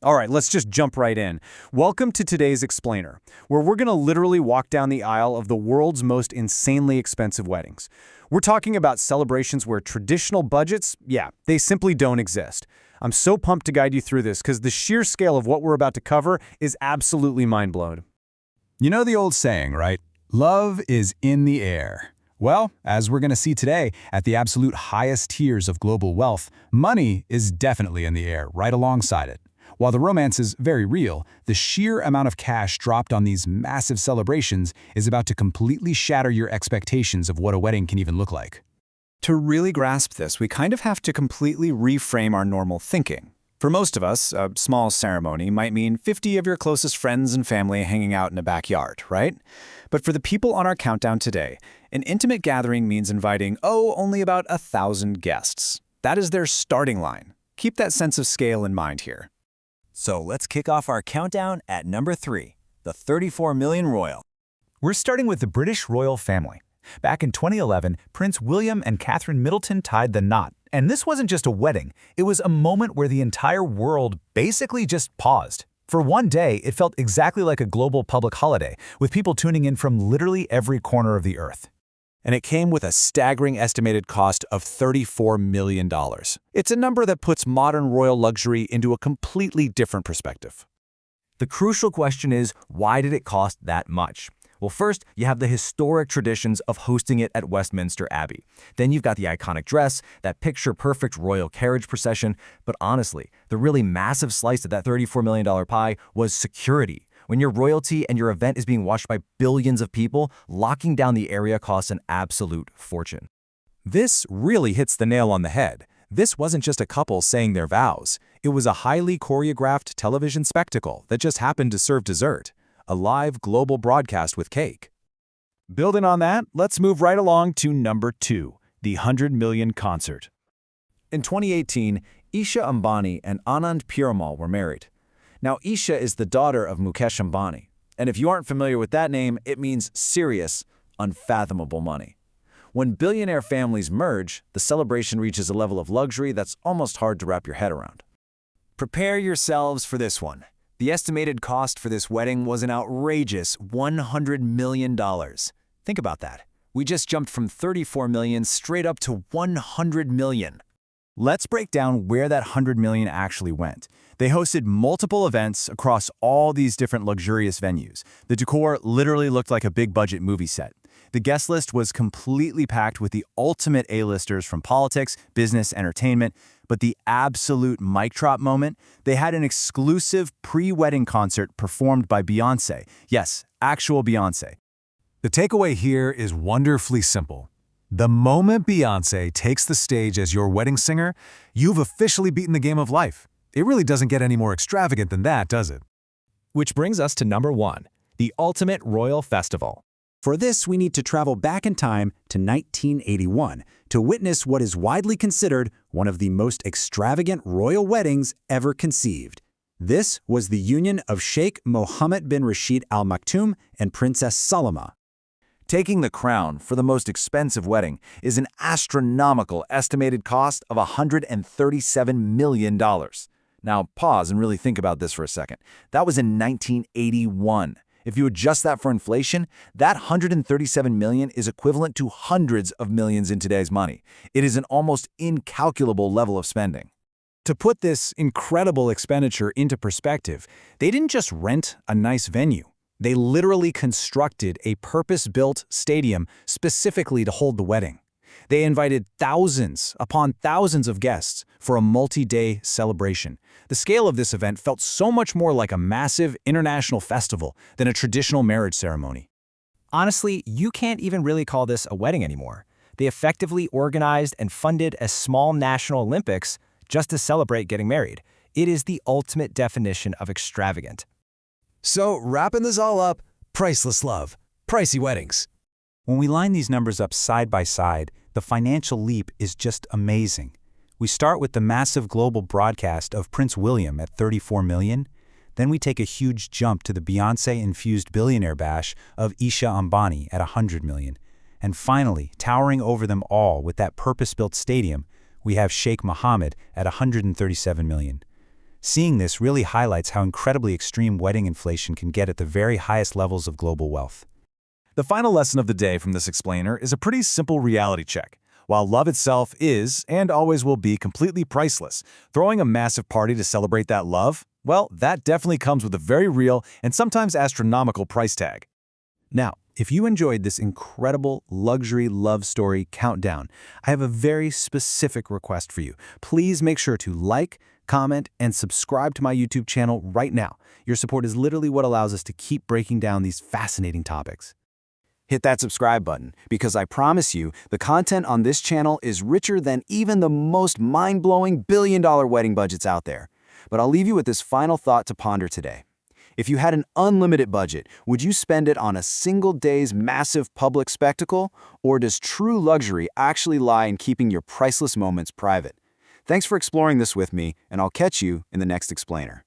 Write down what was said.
All right, let's just jump right in. Welcome to today's Explainer, where we're going to literally walk down the aisle of the world's most insanely expensive weddings. We're talking about celebrations where traditional budgets, they simply don't exist. I'm so pumped to guide you through this because the sheer scale of what we're about to cover is absolutely mind-blowing. You know the old saying, right? Love is in the air. Well, as we're going to see today, at the absolute highest tiers of global wealth, money is definitely in the air right alongside it. While the romance is very real, the sheer amount of cash dropped on these massive celebrations is about to completely shatter your expectations of what a wedding can even look like. To really grasp this, we kind of have to completely reframe our normal thinking. For most of us, a small ceremony might mean 50 of your closest friends and family hanging out in a backyard, right? But for the people on our countdown today, an intimate gathering means inviting, only about 1,000 guests. That is their starting line. Keep that sense of scale in mind here. So let's kick off our countdown at number 3, the 34 million royal. We're starting with the British royal family. Back in 2011, Prince William and Catherine Middleton tied the knot. And this wasn't just a wedding, it was a moment where the entire world basically just paused. For one day, it felt exactly like a global public holiday, with people tuning in from literally every corner of the earth. And it came with a staggering estimated cost of $34 million. It's a number that puts modern royal luxury into a completely different perspective. The crucial question is, why did it cost that much? Well, first, you have the historic traditions of hosting it at Westminster Abbey. Then you've got the iconic dress, that picture-perfect royal carriage procession. But honestly, the really massive slice of that $34 million pie was security. When your royalty and your event is being watched by billions of people, locking down the area costs an absolute fortune. This really hits the nail on the head. This wasn't just a couple saying their vows. It was a highly choreographed television spectacle that just happened to serve dessert. A live global broadcast with cake. Building on that, let's move right along to number 2, the 100 million concert. In 2018, Isha Ambani and Anand Piramal were married. Now, Isha is the daughter of Mukesh Ambani, and if you aren't familiar with that name, it means serious, unfathomable money. When billionaire families merge, the celebration reaches a level of luxury that's almost hard to wrap your head around. Prepare yourselves for this one. The estimated cost for this wedding was an outrageous $100 million. Think about that. We just jumped from $34 million straight up to $100 million. Let's break down where that $100 million actually went. They hosted multiple events across all these different luxurious venues. The decor literally looked like a big-budget movie set. The guest list was completely packed with the ultimate A-listers from politics, business, entertainment. But the absolute mic drop moment, they had an exclusive pre-wedding concert performed by Beyoncé. Yes, actual Beyoncé. The takeaway here is wonderfully simple. The moment Beyoncé takes the stage as your wedding singer, you've officially beaten the game of life. It really doesn't get any more extravagant than that, does it? Which brings us to number 1, the ultimate royal festival. For this, we need to travel back in time to 1981 to witness what is widely considered one of the most extravagant royal weddings ever conceived. This was the union of Sheikh Mohammed bin Rashid Al Maktoum and Princess Salma. Taking the crown for the most expensive wedding is an astronomical estimated cost of $137 million. Now, pause and really think about this for a second. That was in 1981. If you adjust that for inflation, that $137 million is equivalent to hundreds of millions in today's money. It is an almost incalculable level of spending. To put this incredible expenditure into perspective, they didn't just rent a nice venue. They literally constructed a purpose-built stadium specifically to hold the wedding. They invited thousands upon thousands of guests for a multi-day celebration. The scale of this event felt so much more like a massive international festival than a traditional marriage ceremony. Honestly, you can't even really call this a wedding anymore. They effectively organized and funded a small national Olympics just to celebrate getting married. It is the ultimate definition of extravagant. So, wrapping this all up, priceless love, pricey weddings. When we line these numbers up side by side, the financial leap is just amazing. We start with the massive global broadcast of Prince William at $34 million. Then we take a huge jump to the Beyoncé-infused billionaire bash of Isha Ambani at $100 million. And finally, towering over them all with that purpose-built stadium, we have Sheikh Mohammed at $137 million. Seeing this really highlights how incredibly extreme wedding inflation can get at the very highest levels of global wealth. The final lesson of the day from this explainer is a pretty simple reality check. While love itself is, and always will be, completely priceless, throwing a massive party to celebrate that love, well, that definitely comes with a very real and sometimes astronomical price tag. Now, if you enjoyed this incredible luxury love story countdown, I have a very specific request for you. Please make sure to like, comment, and subscribe to my YouTube channel right now. Your support is literally what allows us to keep breaking down these fascinating topics. Hit that subscribe button, because I promise you, the content on this channel is richer than even the most mind-blowing billion-dollar wedding budgets out there. But I'll leave you with this final thought to ponder today. If you had an unlimited budget, would you spend it on a single day's massive public spectacle? Or does true luxury actually lie in keeping your priceless moments private? Thanks for exploring this with me, and I'll catch you in the next explainer.